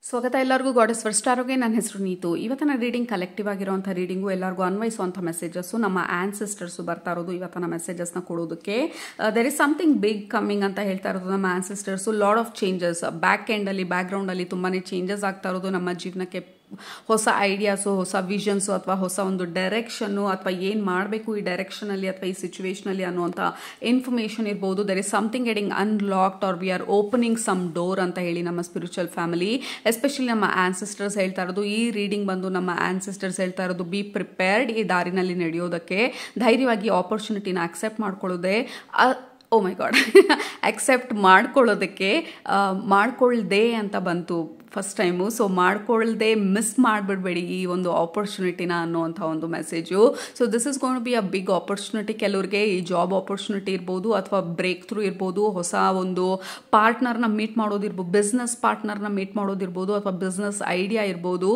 ಸ್ವಾಗತ ಎಲ್ಲರಿಗೂ goddess first ಸ್ಟಾರ್ಗೆ ನನ್ನ ಹೆಸರು ನೀತು. ಇವತ್ತಿನ ರೀಡಿಂಗ್ ಕಲೆಕ್ಟಿವ್ ಆಗಿರುವಂಥ ರೀಡಿಂಗು ಎಲ್ಲರಿಗೂ ಅನ್ವಯಿಸುವಂಥ ಮೆಸೇಜಸ್ಸು ನಮ್ಮ ಆನ್ಸಿಸ್ಟರ್ಸು ಬರ್ತಾ ಇರೋದು ಇವತ್ತಿನ ಮೆಸೇಜಸ್ನ ಕೊಡೋದಕ್ಕೆ. There is something big coming ಅಂತ ಹೇಳ್ತಾ ಇರೋದು ನಮ್ಮ ancestors. Lot of changes back ಎಂಡಲ್ಲಿ ಬ್ಯಾಕ್ಗ್ರೌಂಡಲ್ಲಿ ತುಂಬಾ ಚೇಂಜಸ್ ಆಗ್ತಾ ಇರೋದು. ನಮ್ಮ ಜೀವನಕ್ಕೆ ಹೊಸ ಐಡಿಯಾಸು, ಹೊಸ ವಿಷನ್ಸು ಅಥವಾ ಹೊಸ ಒಂದು ಡೈರೆಕ್ಷನ್ನು ಅಥವಾ ಏನು ಮಾಡಬೇಕು ಈ ಡೈರೆಕ್ಷನಲ್ಲಿ ಅಥವಾ ಈ ಸಿಚುವೇಷನಲ್ಲಿ ಅನ್ನುವಂಥ ಇನ್ಫಾರ್ಮೇಷನ್ ಇರ್ಬೋದು. There is something getting unlocked or we are opening some door ಅಂತ ಹೇಳಿ ನಮ್ಮ ಸ್ಪಿರಿಚುವಲ್ ಫ್ಯಾಮಿಲಿ ಎಸ್ಪೆಷಲಿ ನಮ್ಮ ಆನ್ಸಿಸ್ಟರ್ಸ್ ಹೇಳ್ತಾ ಇರೋದು. ಈ ರೀಡಿಂಗ್ ಬಂದು ನಮ್ಮ ಆನ್ಸಿಸ್ಟರ್ಸ್ ಹೇಳ್ತಾ ಇರೋದು ಬಿ ಪ್ರಿಪೇರ್ಡ್, ಈ ದಾರಿನಲ್ಲಿ ನಡೆಯೋದಕ್ಕೆ ಧೈರ್ಯವಾಗಿ ಆಪರ್ಚುನಿಟಿನ ಅಕ್ಸೆಪ್ಟ್ ಮಾಡ್ಕೊಳ್ಳೋದೆ. ಓ ಮೈ ಗಾಡ್ ಅಕ್ಸೆಪ್ಟ್ ಮಾಡ್ಕೊಳ್ಳೋದಕ್ಕೆ ಮಾಡ್ಕೊಳ್ದೆ ಅಂತ ಬಂತು ಫಸ್ಟ್ ಟೈಮು. ಸೊ ಮಾಡ್ಕೊಳ್ದೆ ಮಿಸ್ ಮಾಡಿಬಿಡ್ಬೇಡಿ ಈ ಒಂದು ಆಪರ್ಚುನಿಟಿನ ಅನ್ನೋವಂಥ ಒಂದು message. So this is gonna to be a big opportunity. ಕೆಲವ್ರಿಗೆ ಈ ಜಾಬ್ ಆಪರ್ಚುನಿಟಿ ಇರ್ಬೋದು ಅಥವಾ ಬ್ರೇಕ್ ಥ್ರೂ ಇರ್ಬೋದು, ಹೊಸ ಒಂದು ಪಾರ್ಟ್ನರ್ನ ಮೀಟ್ ಮಾಡೋದಿರ್ಬೋದು, ಬಿಸ್ನೆಸ್ ಪಾರ್ಟ್ನರ್ನ ಮೀಟ್ ಮಾಡೋದಿರ್ಬೋದು ಅಥವಾ ಬಿಸ್ನೆಸ್ ಐಡಿಯಾ ಇರ್ಬೋದು,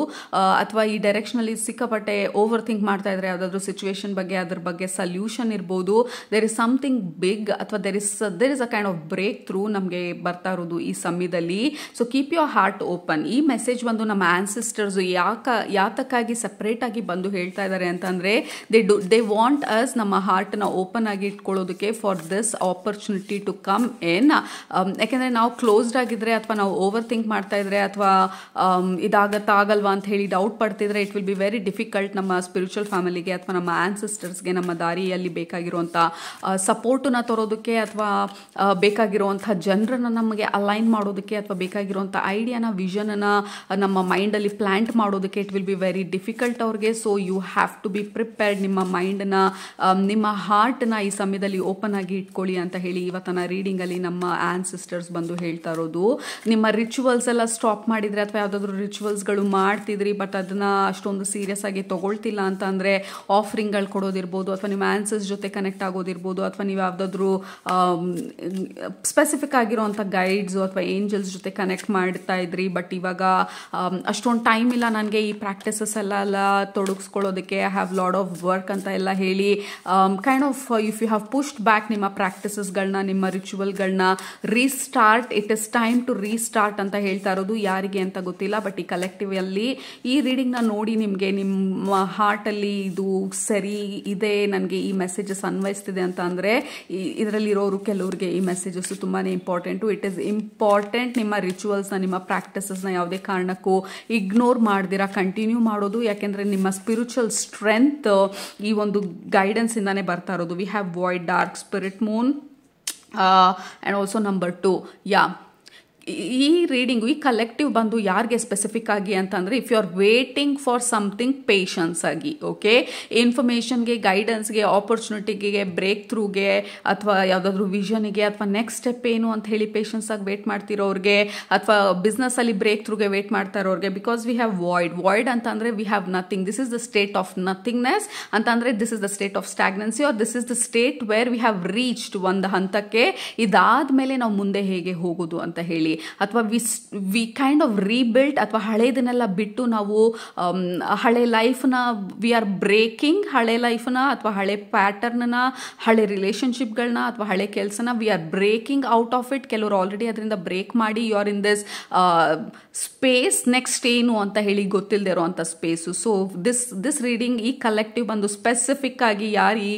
ಅಥವಾ ಈ ಡೈರೆಕ್ಷನಲ್ಲಿ ಸಿಕ್ಕಾಪಟ್ಟೆ ಓವರ್ ಥಿಂಕ್ ಮಾಡ್ತಾ ಇದ್ರೆ ಯಾವುದಾದ್ರೂ ಸಿಚುವೇಶನ್ ಬಗ್ಗೆ ಅದ್ರ ಬಗ್ಗೆ ಸಲ್ಯೂಷನ್ ಇರ್ಬೋದು. ದೇರ್ ಇಸ್ ಸಮಥಿಂಗ್ ಬಿಗ್ ಅಥವಾ there is a kind of breakthrough ನಮಗೆ ಬರ್ತಾ ಇರೋದು ಈ ಸಮಯದಲ್ಲಿ. So keep your heart open. ಈ ಮೆಸೇಜ್ ಬಂದು ನಮ್ಮ ಆನ್ಸಿಸ್ಟರ್ಸ್ ಯಾತಕ್ಕಾಗಿ ಸೆಪರೇಟ್ ಆಗಿ ಬಂದು ಹೇಳ್ತಾ ಇದ್ದಾರೆ ಅಂತಂದ್ರೆ ದೇ ವಾಂಟ್ ಅಸ್ ನಮ್ಮ ಹಾರ್ಟ್ನ ಓಪನ್ ಆಗಿ ಇಟ್ಕೊಳ್ಳೋದಕ್ಕೆ for this opportunity to come in. ಯಾಕೆಂದ್ರೆ ನಾವು ಕ್ಲೋಸ್ಡ್ ಆಗಿದ್ರೆ ಅಥವಾ ನಾವು ಓವರ್ ಥಿಂಕ್ ಮಾಡ್ತಾ ಇದ್ರೆ ಅಥವಾ ಆಗಲ್ವಾ ಅಂತ ಹೇಳಿ ಡೌಟ್ ಪಡ್ತಿದ್ರೆ it will be very difficult ನಮ್ಮ ಸ್ಪಿರಿಚುವಲ್ ಫ್ಯಾಮಿಲಿಗೆ ಅಥವಾ ನಮ್ಮ ಆನ್ಸಿಸ್ಟರ್ಸ್ಗೆ ನಮ್ಮ ದಾರಿಯಲ್ಲಿ ಬೇಕಾಗಿರುವಂಥ ಸಪೋರ್ಟನ್ನ ತರೋದಕ್ಕೆ ಅಥವಾ ಬೇಕಾಗಿರುವಂಥ ಜನರನ್ನ ನಮಗೆ ಅಲೈನ್ ಮಾಡೋದಕ್ಕೆ ಅಥವಾ ಬೇಕಾಗಿರುವಂಥ ಐಡಿಯಾನ ವಿಷನನ್ನ ನಮ್ಮ ಮೈಂಡಲ್ಲಿ ಪ್ಲಾಂಟ್ ಮಾಡೋದಕ್ಕೆ it will be very difficult ಅವ್ರಿಗೆ. So you have to be prepared. ನಿಮ್ಮ ಮೈಂಡನ್ನ ನಿಮ್ಮ ಹಾರ್ಟ್ನ ಈ ಸಮಯದಲ್ಲಿ ಓಪನ್ ಆಗಿ ಇಟ್ಕೊಳ್ಳಿ ಅಂತ ಹೇಳಿ ಇವತ್ತಿನ ರೀಡಿಂಗಲ್ಲಿ ನಮ್ಮ ಆನ್ಸಿಸ್ಟರ್ಸ್ ಬಂದು ಹೇಳ್ತಾ ಇರೋದು. ನಿಮ್ಮ ರಿಚುವಲ್ಸ್ ಎಲ್ಲ ಸ್ಟಾಪ್ ಮಾಡಿದ್ರೆ ಅಥವಾ ಯಾವುದಾದ್ರೂ ರಿಚುವಲ್ಸ್ಗಳು ಮಾಡ್ತಿದ್ರಿ ಬಟ್ ಅದನ್ನ ಅಷ್ಟೊಂದು ಸೀರಿಯಸ್ ಆಗಿ ತಗೊಳ್ತಿಲ್ಲ ಅಂತ ಅಂದರೆ ಆಫರಿಂಗ್ಗಳು ಕೊಡೋದಿರ್ಬೋದು ಅಥವಾ ನಿಮ್ಮ ಆನ್ಸರ್ಸ್ ಜೊತೆ ಕನೆಕ್ಟ್ ಆಗೋದಿರ್ಬೋದು ಅಥವಾ ನೀವು ಯಾವುದಾದ್ರೂ ಸ್ಪೆಸಿಫಿಕ್ ಆಗಿರುವಂಥ ಗೈಡ್ಸು ಅಥವಾ ಏಂಜಲ್ಸ್ ಜೊತೆ ಕನೆಕ್ಟ್ ಮಾಡ್ತಾ ಇದ್ರಿ ಬಟ್ ಇವಾಗ ಅಷ್ಟೊಂದು ಟೈಮ್ ಇಲ್ಲ ನನಗೆ ಈ ಪ್ರಾಕ್ಟೀಸಸ್ ಎಲ್ಲ ತೊಡಗಿಸ್ಕೊಳ್ಳೋದಕ್ಕೆ, I have lot of work ಅಂತ ಎಲ್ಲ ಹೇಳಿ kind of if you have pushed back ನಿಮ್ಮ ಪ್ರಾಕ್ಟೀಸಸ್ಗಳನ್ನ, ನಿಮ್ಮ ರಿಚುವಲ್ಗಳನ್ನ restart, it is time to restart ಅಂತ ಹೇಳ್ತಾ ಇರೋದು. ಯಾರಿಗೆ ಅಂತ ಗೊತ್ತಿಲ್ಲ ಬಟ್ ಈ ಕಲೆಕ್ಟಿವ್ ಅಲ್ಲಿ ಈ ರೀಡಿಂಗ್ನ ನೋಡಿ ನಿಮಗೆ ನಿಮ್ಮ ಹಾರ್ಟಲ್ಲಿ ಇದು ಸರಿ ಇದೆ, ನನಗೆ ಈ ಮೆಸೇಜಸ್ ಅನ್ವಯಿಸ್ತಿದೆ ಅಂತ ಅಂದರೆ ಇದರಲ್ಲಿರೋರು ಕೆಲವ್ರಿಗೆ ಈ ಮೆಸೇಜಸ್ ತುಂಬಾ ಇಂಪಾರ್ಟೆಂಟು. ಇಟ್ ಈಸ್ ಇಂಪಾರ್ಟೆಂಟ್ ನಿಮ್ಮ ರಿಚುವಲ್ಸ್ನ, ನಿಮ್ಮ ಪ್ರಾಕ್ಟೀಸಸ್ನ ಯಾವುದೇ ಕಾರಣಕ್ಕೂ ಇಗ್ನೋರ್ ಮಾಡ್ದಿರಾ ಕಂಟಿನ್ಯೂ ಮಾಡೋದು. ಯಾಕೆಂದರೆ ನಿಮ್ಮ ಸ್ಪಿರಿಚುವಲ್ ಸ್ಟ್ರೆಂತ್ ಈ ಒಂದು ಗೈಡೆನ್ಸ್ ಇಂದಾನೆ ಬರ್ತಾ ಇರೋದು. We have void, dark, spirit, Moon and also number 2. ಈ ರೀಡಿಂಗು ಈ ಕಲೆಕ್ಟಿವ್ ಬಂದು ಯಾರಿಗೆ ಸ್ಪೆಸಿಫಿಕ್ ಆಗಿ ಅಂತಂದರೆ if you are waiting for something patience ಆಗಿ, ಓಕೆ, ಇನ್ಫಾರ್ಮೇಷನ್ಗೆ, ಗೈಡೆನ್ಸ್ಗೆ, ಆಪರ್ಚುನಿಟಿಗೆ, ಬ್ರೇಕ್ ಥ್ರೂಗೆ ಅಥವಾ ಯಾವುದಾದ್ರೂ ವಿಷನ್ಗೆ ಅಥವಾ ನೆಕ್ಸ್ಟ್ ಸ್ಟೆಪ್ ಏನು ಅಂತ ಹೇಳಿ ಪೇಷನ್ಸ್ ಆಗಿ ವೇಟ್ ಮಾಡ್ತಿರೋರಿಗೆ ಅಥವಾ ಬಿಸ್ನೆಸ್ಸಲ್ಲಿ ಬ್ರೇಕ್ ಥ್ರೂಗೆ ವೇಟ್ ಮಾಡ್ತಾ ಇರೋರಿಗೆ. ಬಿಕಾಸ್ ವಿ ಹ್ಯಾವ್ ವಾಯ್ಡ್ ಅಂತಂದರೆ we have nothing. This is the state of ನಥಿಂಗ್ನೆಸ್ ಅಂತಂದರೆ this is the state of stagnancy or this is the state where we have reached ಒಂದು ಹಂತಕ್ಕೆ. ಇದಾದ್ಮೇಲೆ ನಾವು ಮುಂದೆ ಹೇಗೆ ಹೋಗೋದು ಅಂತ ಹೇಳಿ ಅಥವಾ ವಿ ಕೈಂಡ್ ಆಫ್ ರೀಬಿಲ್ಡ್ ಅಥವಾ ಹಳೇದನ್ನೆಲ್ಲ ಬಿಟ್ಟು ನಾವು ಹಳೆ ಲೈಫ್ನ ವಿ ಆರ್ ಬ್ರೇಕಿಂಗ್, ಹಳೆ ಲೈಫ್ನ ಅಥವಾ ಹಳೆ ಪ್ಯಾಟರ್ನ್ನ, ಹಳೆ ರಿಲೇಷನ್ಶಿಪ್ಗಳನ್ನ ಅಥವಾ ಹಳೆ ಕೆಲಸನ we are breaking out of it. ಕೆಲವರು ಆಲ್ರೆಡಿ ಅದರಿಂದ ಬ್ರೇಕ್ ಮಾಡಿ you are in this space, next ಏನು ಅಂತ ಹೇಳಿ ಗೊತ್ತಿಲ್ಲದೆ ಇರೋವಂಥ ಸ್ಪೇಸು. ಸೊ ದಿಸ್ ರೀಡಿಂಗ್ ಈ ಕಲೆಕ್ಟಿವ್ ಬಂದು ಸ್ಪೆಸಿಫಿಕ್ ಆಗಿ ಯಾರು ಈ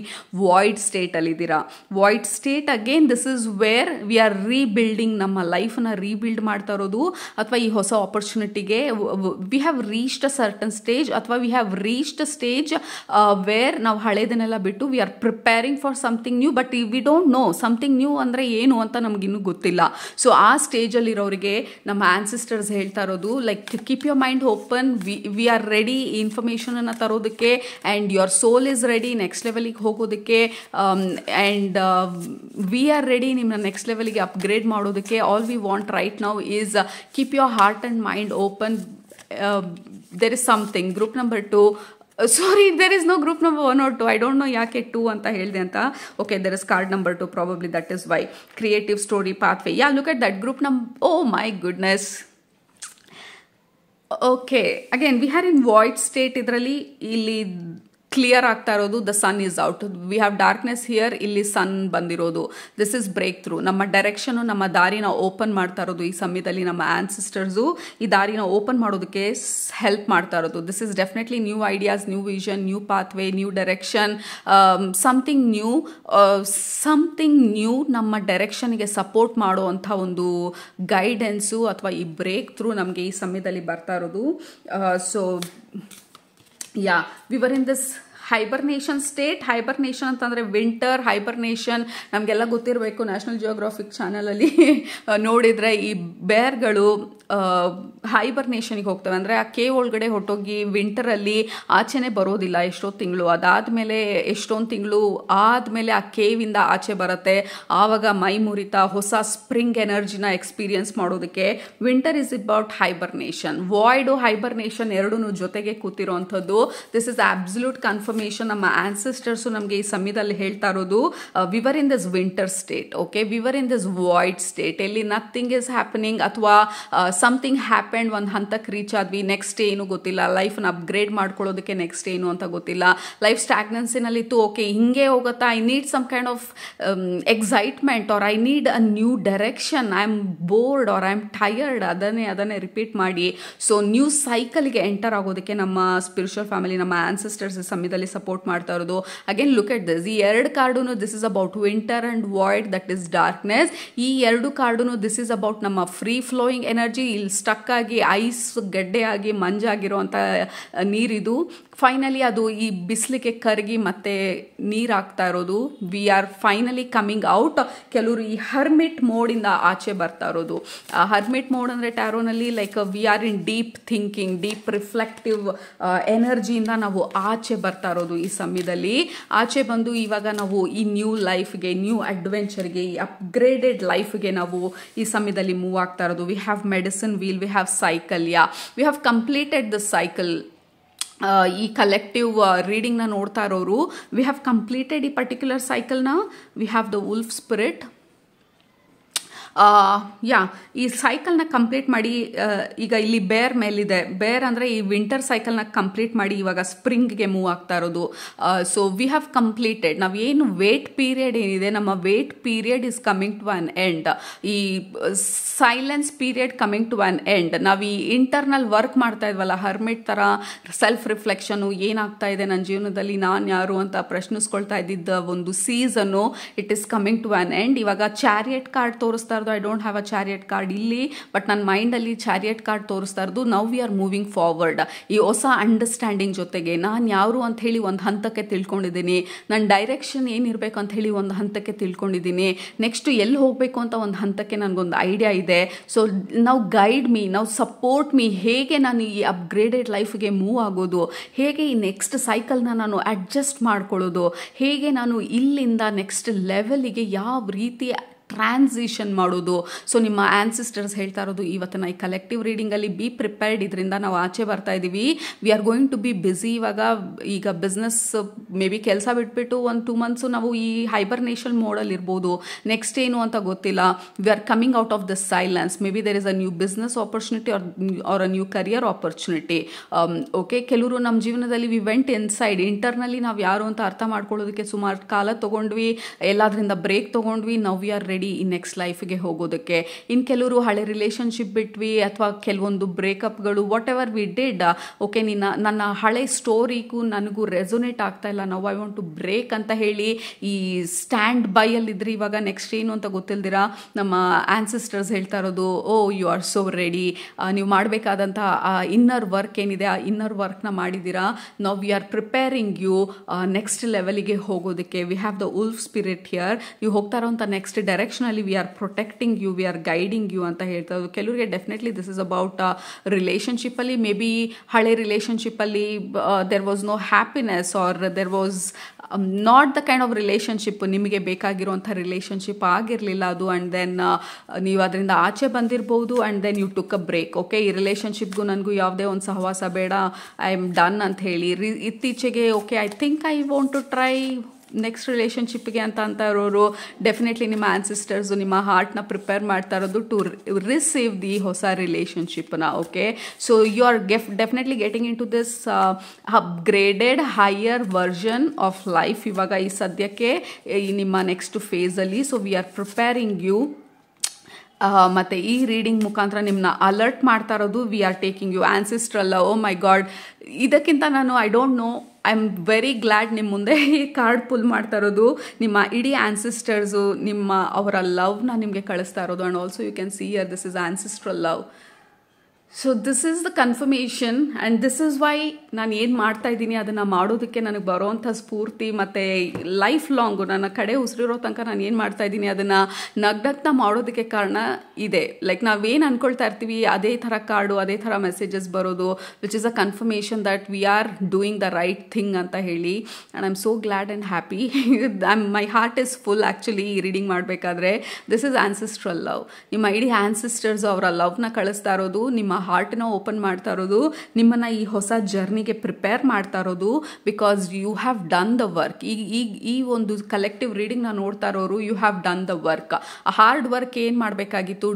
ವಾಯ್ಡ್ ಸ್ಟೇಟಲ್ಲಿದ್ದೀರಾ, void state again this is where we are rebuilding, ನಮ್ಮ ಲೈಫ್ನ ರೀಬಿಲ್ಡ್ ಮಾಡ್ತಾ ಇರೋದು ಅಥವಾ ಈ ಹೊಸ ಆಪರ್ಚುನಿಟಿಗೆ we have reached a certain stage ಅಥವಾ we have reached a stage wear ನಾವು ಹಳೇದನ್ನೆಲ್ಲ ಬಿಟ್ಟು V are preparing for something new. But we don't know something new ಅಂದರೆ ಏನು ಅಂತ ನಮಗಿನ್ನೂ ಗೊತ್ತಿಲ್ಲ. ಸೊ ಆ ಸ್ಟೇಜಲ್ಲಿರೋರಿಗೆ ನಮ್ಮ ಆನ್ಸಿಸ್ಟರ್ಸ್ ಹೇಳ್ತಾ ಇರೋದು like keep your mind open, we are ready ಈ ಇನ್ಫಾರ್ಮೇಷನನ್ನು ತರೋದಕ್ಕೆ and your soul is ready next ಲೆವೆಲಿಗೆ ಹೋಗೋದಕ್ಕೆ ಆ್ಯಂಡ್ ವಿ ಆರ್ ರೆಡಿ ನಿಮ್ಮನ್ನ ನೆಕ್ಸ್ಟ್ ಲೆವೆಲಿಗೆ ಅಪ್ಗ್ರೇಡ್ ಮಾಡೋದಕ್ಕೆ. All we want right now is keep your heart and mind open. There is something group number 2, sorry, there is no group number 1 or 2. I don't know ಯಾಕೆ 2 ಅಂತ ಹೇಳಿದೆ ಅಂತ. Okay, there is card number 2, probably that is why. Creative story pathway. Yeah, look at that group number. Oh my goodness. Okay, again we are in void state. ಇದರಲ್ಲಿ ಇಲ್ಲಿ clear ಆಗ್ತಾ ಇರೋದು. The sun is out, we have darkness here, ಇಲ್ಲಿ sun ಬಂದಿರೋದು. This is breakthrough. ನಮ್ಮ direction, ನಮ್ಮ ದಾರಿನ open ಮಾಡ್ತಾ ಇರೋದು ಈ ಸಮಯದಲ್ಲಿ ನಮ್ಮ ಆನ್ಸಿಸ್ಟರ್ಸು ಈ ದಾರಿನ ಓಪನ್ ಮಾಡೋದಕ್ಕೆ ಹೆಲ್ಪ್ ಮಾಡ್ತಾ ಇರೋದು. This is definitely new ideas, new vision, new pathway, new direction, something new ನಮ್ಮ ಡೈರೆಕ್ಷನ್ಗೆ ಸಪೋರ್ಟ್ ಮಾಡುವಂಥ ಒಂದು ಗೈಡೆನ್ಸು ಅಥವಾ ಈ ಬ್ರೇಕ್ ಥ್ರೂ ನಮಗೆ ಈ ಸಮಯದಲ್ಲಿ ಬರ್ತಾ ಇರೋದು. So yeah, we were in this hibernation state. Hibernation ಅಂತಂದರೆ ವಿಂಟರ್ ಹೈಬರ್ನೇಷನ್ ನಮಗೆಲ್ಲ ಗೊತ್ತಿರಬೇಕು. ನ್ಯಾಷನಲ್ ಜಿಯೋಗ್ರಾಫಿಕ್ ಚಾನಲಲ್ಲಿ ನೋಡಿದರೆ ಈ ಬೇರ್ಗಳು ಹೈಬರ್ನೇಷನ್ಗೆ ಹೋಗ್ತವೆ. ಅಂದರೆ ಆ ಕೇವ್ ಒಳಗಡೆ ಹೊಟ್ಟೋಗಿ ವಿಂಟರಲ್ಲಿ ಆಚೆನೇ ಬರೋದಿಲ್ಲ ಎಷ್ಟೊಂದು ತಿಂಗಳು. ಅದಾದಮೇಲೆ ಎಷ್ಟೊಂದು ತಿಂಗಳು ಆದಮೇಲೆ ಆ ಕೇವಿಂದ ಆಚೆ ಬರುತ್ತೆ. ಆವಾಗ ಮೈ ಮುರಿತಾ ಹೊಸ ಸ್ಪ್ರಿಂಗ್ ಎನರ್ಜಿನ ಎಕ್ಸ್ಪೀರಿಯನ್ಸ್ ಮಾಡೋದಕ್ಕೆ winter is about hibernation. Void hibernation ಎರಡೂ ಜೊತೆಗೆ ಕೂತಿರೋವಂಥದ್ದು. This is absolute confirmation. ನಮ್ಮ ಆನ್ಸೆಸ್ಟರ್ಸು ನಮಗೆ ಈ ಸಮಯದಲ್ಲಿ ಹೇಳ್ತಾ ಇರೋದು, we were in this winter state. Okay, we were in this void state, ಎಲ್ಲಿ nothing is happening or something happened, ಒಂದು ಹಂತಕ್ಕೆ ರೀಚ್ ಆದ್ವಿ, ನೆಕ್ಸ್ಟ್ ಏನು ಗೊತ್ತಿಲ್ಲ, ಲೈಫ್ನ ಅಪ್ಗ್ರೇಡ್ ಮಾಡ್ಕೊಳ್ಳೋದಕ್ಕೆ ನೆಕ್ಸ್ಟ್ ಏನು ಅಂತ ಗೊತ್ತಿಲ್ಲ, ಲೈಫ್ ಸ್ಟಾಗ್ನೆನ್ಸಿನಲ್ಲಿತ್ತು. ಓಕೆ, ಹಿಂಗೆ ಹೋಗುತ್ತಾ, I need some kind of excitement or I need a new direction, I am bored or I am tired, ಅದನ್ನೇ ರಿಪೀಟ್ ಮಾಡಿ. ಸೊ ನ್ಯೂ ಸೈಕಲ್ಗೆ ಎಂಟರ್ ಆಗೋದಕ್ಕೆ ನಮ್ಮ ಸ್ಪಿರಿಚುವಲ್ ಫ್ಯಾಮಿಲಿ, ನಮ್ಮ ಆನ್ಸೆಸ್ಟರ್ಸ್ ಸಮಯದಲ್ಲಿ ಸಪೋರ್ಟ್ ಮಾಡ್ತಾ ಇರೋದು. ಅಗೇನ್ ಲುಕ್ ಎಟ್ ದಿಸ್, ಈ ಎರಡು ಕಾರ್ಡುನು this is about winter and void, that is darkness. ಈ ಎರಡು ಕಾರ್ಡುನು ದಿಸ್ ಇಸ್ ಅಬೌಟ್ ನಮ್ಮ ಫ್ರೀ ಫ್ಲೋಯಿಂಗ್ ಎನರ್ಜಿ. ಇಲ್ಲಿ ಸ್ಟಕ್ ಆಗಿ ಐಸ್ ಗಡ್ಡೆ ಆಗಿ ಮಂಜಾಗಿರುವಂಥ ನೀರಿದು ಫೈನಲಿ ಅದು ಈ ಬಿಸಿಲಿಗೆ ಕರಗಿ ಮತ್ತೆ ನೀರಾಗ್ತಾ ಇರೋದು. We R finally coming out. ಕೆಲವರು ಈ ಹರ್ಮಿಟ್ ಮೋಡಿಂದ ಆಚೆ ಬರ್ತಾ ಇರೋದು. ಹರ್ಮಿಟ್ ಮೋಡ್ ಅಂದರೆ ಟ್ಯಾರೋನಲ್ಲಿ like we are in deep thinking, deep reflective ಎನರ್ಜಿಯಿಂದ ನಾವು ಆಚೆ ಬರ್ತಾ ಇರೋದು. ಈ ಸಮಯದಲ್ಲಿ ಆಚೆ ಬಂದು ಇವಾಗ ನಾವು ಈ ನ್ಯೂ ಲೈಫ್ಗೆ, ನ್ಯೂ ಅಡ್ವೆಂಚರ್ಗೆ, ಈ ಅಪ್ಗ್ರೇಡೆಡ್ ಲೈಫ್ಗೆ ನಾವು ಈ ಸಮಯದಲ್ಲಿ ಮೂವ್ ಆಗ್ತಾ ಇರೋದು. We have medicine wheel, we have cycle. Yeah, we have completed the cycle. ಈ ಕಲೆಕ್ಟಿವ್ ರೀಡಿಂಗ್ನ ನೋಡ್ತಾ ಇರೋರು, ವಿ ಹ್ಯಾವ್ ಕಂಪ್ಲೀಟೆಡ್ ಈ ಪರ್ಟಿಕ್ಯುಲರ್ ಸೈಕಲ್ನ. We have the wolf spirit. Yeah, ಈ ಸೈಕಲ್ನ ಕಂಪ್ಲೀಟ್ ಮಾಡಿ ಈಗ ಇಲ್ಲಿ ಬೇರ್ ಮೇಲಿದೆ. ಬೇರ್ ಅಂದರೆ ಈ ವಿಂಟರ್ ಸೈಕಲ್ನ ಕಂಪ್ಲೀಟ್ ಮಾಡಿ ಇವಾಗ ಸ್ಪ್ರಿಂಗ್ಗೆ ಮೂವ್ ಆಗ್ತಾ ಇರೋದು. So we have completed. ನಾವೇನು ವೇಟ್ ಪೀರಿಯಡ್ ಏನಿದೆ, ನಮ್ಮ wait period is coming to an end. ಈ silence period coming to an end. ನಾವು ಈ ಇಂಟರ್ನಲ್ ವರ್ಕ್ ಮಾಡ್ತಾ ಇದ್ವಲ್ಲ, ಹರ್ಮಿಟ್ ಥರ ಸೆಲ್ಫ್ ರಿಫ್ಲೆಕ್ಷನು, ಏನಾಗ್ತಾ ಇದೆ ನನ್ನ ಜೀವನದಲ್ಲಿ, ನಾನು ಯಾರು ಅಂತ ಪ್ರಶ್ನಿಸ್ಕೊಳ್ತಾ ಇದ್ದಿದ್ದ ಒಂದು ಸೀಸನ್ನು, it is coming to an end. ಇವಾಗ ಚಾರಿಯಟ್ ಕಾರ್ಡ್ ತೋರಿಸ್ತಾ ಇರೋದು. I don't have a chariot card ಇಲ್ಲಿ, ಬಟ್ ನನ್ನ ಮೈಂಡಲ್ಲಿ ಚಾರಿಯಟ್ ಕಾರ್ಡ್ ತೋರಿಸ್ತಾ ಇರೋದು. Now we are moving forward. ಈ ಹೊಸ ಅಂಡರ್ಸ್ಟ್ಯಾಂಡಿಂಗ್ ಜೊತೆಗೆ ನಾನು ಯಾರು ಅಂತ ಹೇಳಿ ಒಂದು ಹಂತಕ್ಕೆ ತಿಳ್ಕೊಂಡಿದ್ದೀನಿ, ನನ್ನ ಡೈರೆಕ್ಷನ್ ಏನಿರಬೇಕು ಅಂತ ಹೇಳಿ ಒಂದು ಹಂತಕ್ಕೆ ತಿಳ್ಕೊಂಡಿದ್ದೀನಿ, ನೆಕ್ಸ್ಟ್ ಎಲ್ಲಿ ಹೋಗಬೇಕು ಅಂತ ಒಂದು ಹಂತಕ್ಕೆ ನನಗೊಂದು ಐಡಿಯಾ ಇದೆ. ಸೊ ನಾವು ಗೈಡ್ ಮೀ, ನಾವು ಸಪೋರ್ಟ್ ಮೀ, ಹೇಗೆ ನಾನು ಈ ಅಪ್ಗ್ರೇಡೆಡ್ ಲೈಫ್ಗೆ ಮೂವ್ ಆಗೋದು, ಹೇಗೆ ಈ ನೆಕ್ಸ್ಟ್ ಸೈಕಲ್ನ ನಾನು ಅಡ್ಜಸ್ಟ್ ಮಾಡ್ಕೊಳ್ಳೋದು, ಹೇಗೆ ನಾನು ಇಲ್ಲಿಂದ ನೆಕ್ಸ್ಟ್ ಲೆವೆಲಿಗೆ ಯಾವ ರೀತಿ ಟ್ರಾನ್ಸಿಷನ್ ಮಾಡೋದು. ಸೊ ನಿಮ್ಮ ಆನ್ಸಿಸ್ಟರ್ಸ್ ಹೇಳ್ತಾ ಇರೋದು ಇವತ್ತಿನ ಈ ಕಲೆಕ್ಟಿವ್ ರೀಡಿಂಗಲ್ಲಿ ಬಿ ಪ್ರಿಪೇರ್ಡ್. ಇದರಿಂದ ನಾವು ಆಚೆ ಬರ್ತಾ ಇದ್ದೀವಿ. We are going to be busy. ಈಗ ಬಿಸ್ನೆಸ್ ಮೇ ಬಿ ಕೆಲಸ ಬಿಟ್ಬಿಟ್ಟು 1-2 months ನಾವು ಈ ಹೈಬರ್ನೇಷನ್ ಮೋಡಲ್ಲಿ ಇರ್ಬೋದು. ನೆಕ್ಸ್ಟ್ ಏನು ಅಂತ ಗೊತ್ತಿಲ್ಲ. We are coming out of the silence. Maybe there is a new business opportunity or a new career opportunity. Okay, ಕೆಲವರು ನಮ್ಮ ಜೀವನದಲ್ಲಿ ವಿ ವೆಂಟ್ ಇನ್ಸೈಡ್. ಇಂಟರ್ನಲ್ಲಿ ನಾವು ಯಾರು ಅಂತ ಅರ್ಥ ಮಾಡ್ಕೊಳ್ಳೋದಕ್ಕೆ ಸುಮಾರು ಕಾಲ ತೊಗೊಂಡ್ವಿ, ಎಲ್ಲದರಿಂದ ಬ್ರೇಕ್ ತೊಗೊಂಡ್ವಿ. ನಾವು ವಿ ಆರ್ ರೆಡಿ ಈ ನೆಕ್ಸ್ಟ್ ಲೈಫ್ಗೆ ಹೋಗೋದಕ್ಕೆ. ಇನ್ನು ಕೆಲವರು ಹಳೆ ರಿಲೇಷನ್ಶಿಪ್ ಬಿಟ್ವಿ, ಅಥವಾ ಕೆಲವೊಂದು ಬ್ರೇಕಪ್ಗಳು, whatever we did. Okay, ನನ್ನ ಹಳೆ ಸ್ಟೋರಿಗೂ ನನಗೂ ರೆಸೊನೇಟ್ ಆಗ್ತಾ ಇಲ್ಲ, ನಾವು ಐ ವಾಂಟ್ ಟು ಬ್ರೇಕ್ ಅಂತ ಹೇಳಿ ಈ ಸ್ಟ್ಯಾಂಡ್ ಬೈಯಲ್ಲಿದ್ರಿ. ಇವಾಗ ನೆಕ್ಸ್ಟ್ ಏನು ಅಂತ ಗೊತ್ತಿಲ್ದಿರ ನಮ್ಮ ಆನ್ಸಿಸ್ಟರ್ಸ್ ಹೇಳ್ತಾ ಇರೋದು, ಓ ಯು ಆರ್ ಸೋ ರೆಡಿ. ನೀವು ಮಾಡಬೇಕಾದಂಥ ಆ ಇನ್ನರ್ ವರ್ಕ್ ಏನಿದೆ, ಆ ಇನ್ನರ್ ವರ್ಕ್ನ ಮಾಡಿದ್ದೀರಾ. ನಾವು we are preparing you next ಲೆವೆಲಿಗೆ ಹೋಗೋದಕ್ಕೆ. We have the wolf spirit here. ನೀವು ಹೋಗ್ತಾ ಇರೋಂಥ ನೆಕ್ಸ್ಟ್ ಡೈರೆಕ್ಷನಲ್ಲಿ we are protecting you, we are guiding you ಅಂತ ಹೇಳ್ತಾ ಇರೋದು. ಕೆಲವರಿಗೆ ಡೆಫಿನೆಟ್ಲಿ ದಿಸ್ ಇಸ್ ಅಬೌಟ್ ರಿಲೇಷನ್ಶಿಪ್ಪಲ್ಲಿ. ಮೇ ಬಿ ಹಳೆ ರಿಲೇಷನ್ಶಿಪ್ಪಲ್ಲಿ there was no happiness, or there was not the kind of relationship ನಿಮಗೆ ಬೇಕಾಗಿರುವಂಥ ರಿಲೇಷನ್ಶಿಪ್ ಆಗಿರಲಿಲ್ಲ ಅದು. ಆ್ಯಂಡ್ ದೆನ್ ನೀವು ಅದರಿಂದ ಆಚೆ ಬಂದಿರ್ಬೋದು. And then you took a break. Okay, ಈ ರಿಲೇಷನ್ಶಿಪ್ಗೂ ನನಗೂ ಯಾವುದೇ ಒಂದು ಸಹವಾಸ ಬೇಡ, ಐ ಆಮ್ ಡನ್ ಅಂತ ಹೇಳಿ ಇತ್ತೀಚೆಗೆ okay I think I want to try next ರಿಲೇಷನ್ಶಿಪ್ಗೆ ಅಂತ ಇರೋರು ಡೆಫಿನೆಟ್ಲಿ ನಿಮ್ಮ ಆನ್ಸಿಸ್ಟರ್ಸು ನಿಮ್ಮ ಹಾರ್ಟ್ನ ಪ್ರಿಪೇರ್ ಮಾಡ್ತಾ ಇರೋದು ಟು ರಿಸೀವ್ ದಿ ಹೊಸ ರಿಲೇಷನ್ಶಿಪ್ನ. Okay, so you are definitely getting into this upgraded higher version of life ಇವಾಗ ಈ ಸದ್ಯಕ್ಕೆ ನಿಮ್ಮ ನೆಕ್ಸ್ಟ್ ಫೇಸಲ್ಲಿ. So we are preparing you. ಮತ್ತು ಈ ರೀಡಿಂಗ್ ಮುಖಾಂತರ ನಿಮ್ಮನ್ನ ಅಲರ್ಟ್ ಮಾಡ್ತಾ ಇರೋದು we are taking you ancestral. Oh my god, ಇದಕ್ಕಿಂತ ನಾನು I don't know, I am very glad ನಿಮ್ಮ ಮುಂದೆ ಈ ಕಾರ್ಡ್ ಪುಲ್ ಮಾಡ್ತಾ ಇರೋದು. ನಿಮ್ಮ ಇಡೀ ಆನ್ಸಿಸ್ಟರ್ಸು ಅವರ ಲವ್ನ ನಿಮಗೆ ಕಳಿಸ್ತಾ ಇರೋದು. And also you can see here this is ancestral love. So this is the confirmation and this is why ನಾನು ಏನು ಮಾಡ್ತಾ ಇದ್ದೀನಿ ಅದನ್ನು ಮಾಡೋದಕ್ಕೆ ನನಗೆ ಬರೋವಂಥ ಸ್ಫೂರ್ತಿ ಮತ್ತು ಲೈಫ್ ಲಾಂಗು ನನ್ನ ಕಡೆ ಉಸಿರಿರೋ ತನಕ ನಾನು ಏನು ಮಾಡ್ತಾ ಇದ್ದೀನಿ ಅದನ್ನು ನಗ್ನಗ್ತಾ ಮಾಡೋದಕ್ಕೆ ಕಾರಣ ಇದೆ. ಲೈಕ್ ನಾವೇನು ಅಂದ್ಕೊಳ್ತಾ ಇರ್ತೀವಿ ಅದೇ ಥರ ಕಾರ್ಡು ಅದೇ ಥರ ಮೆಸೇಜಸ್ ಬರೋದು, which is a confirmation that we are doing the right thing ಅಂತ ಹೇಳಿ. And I am so glad and happy. My heart is full actually ಈ ರೀಡಿಂಗ್ ಮಾಡಬೇಕಾದ್ರೆ. This is ancestral love. ನಿಮ್ಮ ಇಡೀ ಆನ್ಸಿಸ್ಟರ್ಸ್ ಅವರ ಲವ್ನ ಕಳಿಸ್ತಾ ಇರೋದು, ನಿಮ್ಮ ಹಾರ್ಟ್ನ ಓಪನ್ ಮಾಡ್ತಾ ಇರೋದು, ನಿಮ್ಮನ್ನು ಈ ಹೊಸ ಜರ್ನಿಗೆ ಪ್ರಿಪೇರ್ ಮಾಡ್ತಾ ಇರೋದು. Because you have done the work. ಈ ಒಂದು ಕಲೆಕ್ಟಿವ್ ರೀಡಿಂಗ್ ನಾನು ನೋಡ್ತಾ ಇರೋರು you have done the work. ಆ ಹಾರ್ಡ್ ವರ್ಕ್ ಏನು ಮಾಡಬೇಕಾಗಿತ್ತು,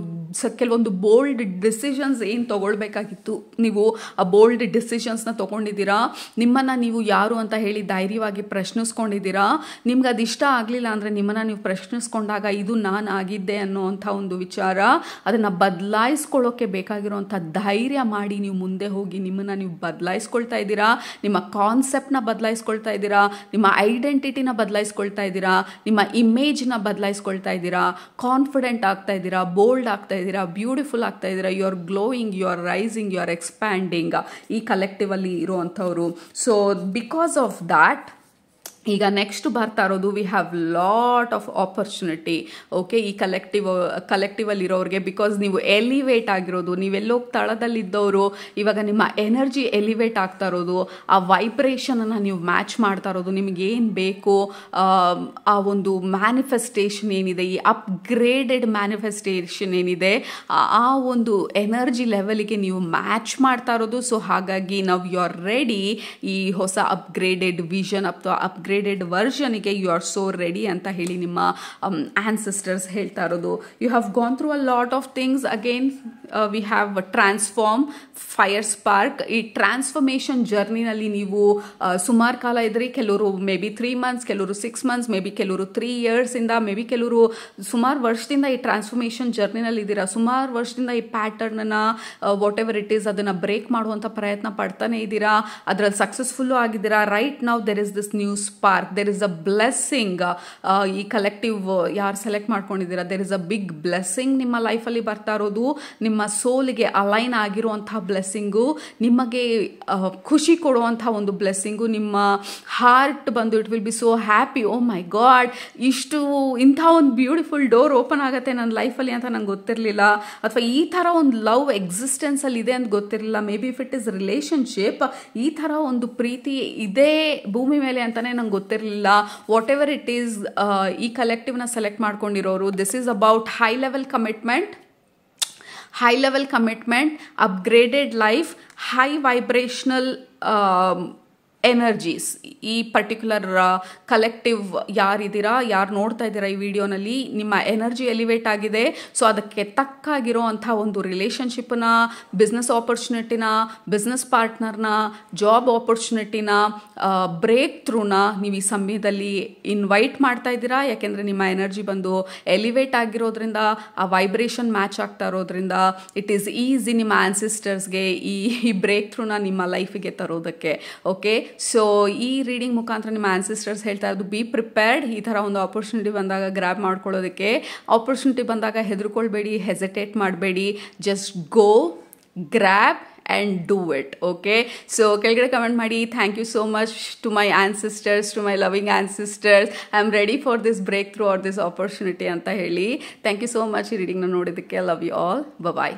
ಕೆಲವೊಂದು ಬೋಲ್ಡ್ ಡಿಸಿಷನ್ಸ್ ಏನು ತೊಗೊಳ್ಬೇಕಾಗಿತ್ತು, ನೀವು ಆ ಬೋಲ್ಡ್ ಡಿಸಿಷನ್ಸ್ನ ತೊಗೊಂಡಿದ್ದೀರಾ. ನಿಮ್ಮನ್ನು ನೀವು ಯಾರು ಅಂತ ಹೇಳಿ ಧೈರ್ಯವಾಗಿ ಪ್ರಶ್ನಿಸ್ಕೊಂಡಿದ್ದೀರಾ. ನಿಮ್ಗೆ ಅದು ಇಷ್ಟ ಆಗಲಿಲ್ಲ ಅಂದರೆ ನಿಮ್ಮನ್ನು ನೀವು ಪ್ರಶ್ನಿಸ್ಕೊಂಡಾಗ ಇದು ನಾನು ಆಗಿದ್ದೆ ಅನ್ನೋವಂಥ ಒಂದು ವಿಚಾರ, ಅದನ್ನು ಬದಲಾಯಿಸ್ಕೊಳ್ಳೋಕ್ಕೆ ಬೇಕಾಗಿರೋವಂಥ ಧೈರ್ಯ ಮಾಡಿ ನೀವು ಮುಂದೆ ಹೋಗಿ ನಿಮ್ಮನ್ನು ನೀವು ಬದಲಾಯಿಸ್ಕೊಳ್ತಾ ಇದ್ದೀರಾ. ನಿಮ್ಮ ಕಾನ್ಸೆಪ್ಟ್ನ ಬದಲಾಯಿಸ್ಕೊಳ್ತಾ ಇದ್ದೀರಾ, ನಿಮ್ಮ ಐಡೆಂಟಿಟಿನ ಬದಲಾಯಿಸ್ಕೊಳ್ತಾ ಇದ್ದೀರಾ, ನಿಮ್ಮ ಇಮೇಜ್ನ ಬದಲಾಯಿಸ್ಕೊಳ್ತಾ ಇದ್ದೀರಾ, ಕಾನ್ಫಿಡೆಂಟ್ ಆಗ್ತಾ ಇದ್ದೀರಾ, ಬೋಲ್ಡ್ ಆಗ್ತಾ ಇದ್ದೀರಾ, ಬ್ಯೂಟಿಫುಲ್ ಆಗ್ತಾ ಇದ್ದೀರಾ. You are glowing, you are rising, you are expanding ಈ ಕಲೆಕ್ಟಿವ್ ಅಲ್ಲಿ ಇರುವಂಥವ್ರು. ಸೊ ಬಿಕಾಸ್ ಆಫ್ ದ್ಯಾಟ್ ಈಗ ನೆಕ್ಸ್ಟ್ ಬರ್ತಾ ಇರೋದು we have lot of opportunity. Okay, ಈ ಕಲೆಕ್ಟಿವಲ್ಲಿ ಇರೋರಿಗೆ, ಬಿಕಾಸ್ ನೀವು ಎಲಿವೇಟ್ ಆಗಿರೋದು, ನೀವೆಲ್ಲೋ ತಳದಲ್ಲಿದ್ದವರು ಇವಾಗ ನಿಮ್ಮ ಎನರ್ಜಿ ಎಲಿವೇಟ್ ಆಗ್ತಾ ಇರೋದು, ಆ ವೈಬ್ರೇಷನನ್ನು ನೀವು ಮ್ಯಾಚ್ ಮಾಡ್ತಾ ಇರೋದು. ನಿಮಗೇನು ಬೇಕು ಆ ಒಂದು ಮ್ಯಾನಿಫೆಸ್ಟೇಷನ್ ಏನಿದೆ, ಈ ಅಪ್ಗ್ರೇಡೆಡ್ ಮ್ಯಾನಿಫೆಸ್ಟೇಷನ್ ಏನಿದೆ, ಆ ಒಂದು ಎನರ್ಜಿ ಲೆವೆಲಿಗೆ ನೀವು ಮ್ಯಾಚ್ ಮಾಡ್ತಾ ಇರೋದು. ಸೊ ಹಾಗಾಗಿ ನಾವು ಯು ಆರ್ ರೆಡಿ ಈ ಹೊಸ ಅಪ್ಗ್ರೇಡೆಡ್ ವಿಷನ್ ಅಥವಾ ಅಪ್ಗ್ರೇಡೆಡ್ ವರ್ಷನ್ಗೆ ಯು ಆರ್ ಸೋ ರೆಡಿ ಅಂತ ಹೇಳಿ ನಿಮ್ಮ ಆನ್ಸಿಸ್ಟರ್ಸ್ ಹೇಳ್ತಾ ಇರೋದು. You have gone through a lot of things. Again we have transform, fire spark. ಈ ಟ್ರಾನ್ಸ್ಫಾರ್ಮೇಷನ್ ಜರ್ನಿನಲ್ಲಿ ನೀವು ಸುಮಾರು ಕಾಲ ಇದ್ರಿ. ಕೆಲವರು ಮೇ ಬಿ 3 months, ಕೆಲವರು 6 months, ಮೇ ಬಿ ಕೆಲವರು 3 years ಇಂದ, ಮೇ ಬಿ ಕೆಲವರು ಸುಮಾರು ವರ್ಷದಿಂದ ಈ ಟ್ರಾನ್ಸ್ಫಾರ್ಮೇಷನ್ ಜರ್ನಿನಲ್ಲಿ ಇದ್ದೀರಾ. ಸುಮಾರು ವರ್ಷದಿಂದ ಈ ಪ್ಯಾಟರ್ನನ್ನು ವಾಟ್ ಎವರ್ ಇಟ್ ಈಸ್ ಅದನ್ನು ಬ್ರೇಕ್ ಮಾಡುವಂಥ ಪ್ರಯತ್ನ ಪಡ್ತಾನೆ ಇದ್ದೀರಾ. ಅದರಲ್ಲಿ ಸಕ್ಸಸ್ಫುಲ್ಲು ಆಗಿದ್ದೀರಾ. Right now there is this new spark, there is a blessing. ಈ ಕಲೆಕ್ಟಿವ್ ಯಾರು ಸೆಲೆಕ್ಟ್ ಮಾಡ್ಕೊಂಡಿದ್ದೀರಾ, there is a big blessing ನಿಮ್ಮ ಲೈಫಲ್ಲಿ ಬರ್ತಾ ಇರೋದು. ನಿಮ್ಮ ಸೋಲಿಗೆ ಅಲೈನ್ ಆಗಿರುವಂತಹ ಬ್ಲೆಸ್ಸಿಂಗು, ನಿಮಗೆ ಖುಷಿ ಕೊಡುವಂಥ ಒಂದು ಬ್ಲೆಸ್ಸಿಂಗು. ನಿಮ್ಮ ಹಾರ್ಟ್ ಬಂದು it will be so happy. Oh my god, ಇಂಥ ಒಂದು ಬ್ಯೂಟಿಫುಲ್ ಡೋರ್ ಓಪನ್ ಆಗುತ್ತೆ ನನ್ನ ಲೈಫಲ್ಲಿ ಅಂತ ನಂಗೆ ಗೊತ್ತಿರಲಿಲ್ಲ, ಅಥವಾ ಈ ಥರ ಒಂದು ಲವ್ ಎಕ್ಸಿಸ್ಟೆನ್ಸಲ್ಲಿ ಇದೆ ಅಂತ ಗೊತ್ತಿರಲಿಲ್ಲ. May be if it is relationship, ಈ ಥರ ಒಂದು ಪ್ರೀತಿ ಇದೇ ಭೂಮಿ ಮೇಲೆ ಅಂತಲೇ ನಂಗೆ ಗೊತ್ತಿರಲಿಲ್ಲ. ವಾಟ್ ಎವರ್ ಇಟ್ ಈಸ್, ಈ ಕಲೆಕ್ಟಿವ್ನ ಸೆಲೆಕ್ಟ್ ಮಾಡ್ಕೊಂಡಿರೋರು, this is about high level commitment, upgraded life, high vibrational energies. ಈ ಪರ್ಟಿಕ್ಯುಲರ್ ಕಲೆಕ್ಟಿವ್ ಯಾರಿದ್ದೀರಾ, ಯಾರು ನೋಡ್ತಾ ಇದ್ದೀರಾ ಈ ವಿಡಿಯೋನಲ್ಲಿ, ನಿಮ್ಮ ಎನರ್ಜಿ ಎಲಿವೇಟ್ ಆಗಿದೆ. ಸೊ ಅದಕ್ಕೆ ತಕ್ಕಾಗಿರೋ ಅಂಥ ಒಂದು ರಿಲೇಷನ್ಶಿಪ್ನ, ಬಿಸ್ನೆಸ್ ಆಪರ್ಚುನಿಟಿನ, ಬಿಸ್ನೆಸ್ ಪಾರ್ಟ್ನರ್ನ, ಜಾಬ್ ಆಪರ್ಚುನಿಟಿನ, ಬ್ರೇಕ್ ಥ್ರೂನ ನೀವು ಈ ಸಮಯದಲ್ಲಿ ಇನ್ವೈಟ್ ಮಾಡ್ತಾ ಇದ್ದೀರಾ. ಯಾಕೆಂದರೆ ನಿಮ್ಮ ಎನರ್ಜಿ ಬಂದು ಎಲಿವೇಟ್ ಆಗಿರೋದ್ರಿಂದ, ಆ ವೈಬ್ರೇಷನ್ ಮ್ಯಾಚ್ ಆಗ್ತಾ ಇರೋದ್ರಿಂದ ಇಟ್ ಈಸ್ ಈಸಿ ನಿಮ್ಮ ಆನ್ಸಿಸ್ಟರ್ಸ್ಗೆ ಈ ಬ್ರೇಕ್ ಥ್ರೂನ ನಿಮ್ಮ ಲೈಫಿಗೆ ತರೋದಕ್ಕೆ. ಓಕೆ, ಸೊ ಈ ರೀಡಿಂಗ್ ಮುಖಾಂತರ ನಿಮ್ಮ ಆನ್ಸಿಸ್ಟರ್ಸ್ ಹೇಳ್ತಾ ಇರೋದು ಬಿ ಪ್ರಿಪೇರ್ಡ್. ಈ ಥರ ಒಂದು ಆಪರ್ಚುನಿಟಿ ಬಂದಾಗ ಗ್ರ್ಯಾಬ್ ಮಾಡ್ಕೊಳ್ಳೋದಕ್ಕೆ. ಆಪರ್ಚುನಿಟಿ ಬಂದಾಗ ಹೆದರ್ಕೊಳ್ಬೇಡಿ, ಹೆಸಿಟೇಟ್ ಮಾಡಬೇಡಿ, just go, grab and do it. Okay, so ಕೆಳಗಡೆ ಕಮೆಂಟ್ ಮಾಡಿ. Thank you so much to my ancestors, to my loving ancestors. I am ready for this breakthrough or this opportunity ಅಂತ ಹೇಳಿ. Thank you so much ಈ ರೀಡಿಂಗ್ನ ನೋಡಿದ್ದಕ್ಕೆ. Love you all. Bye.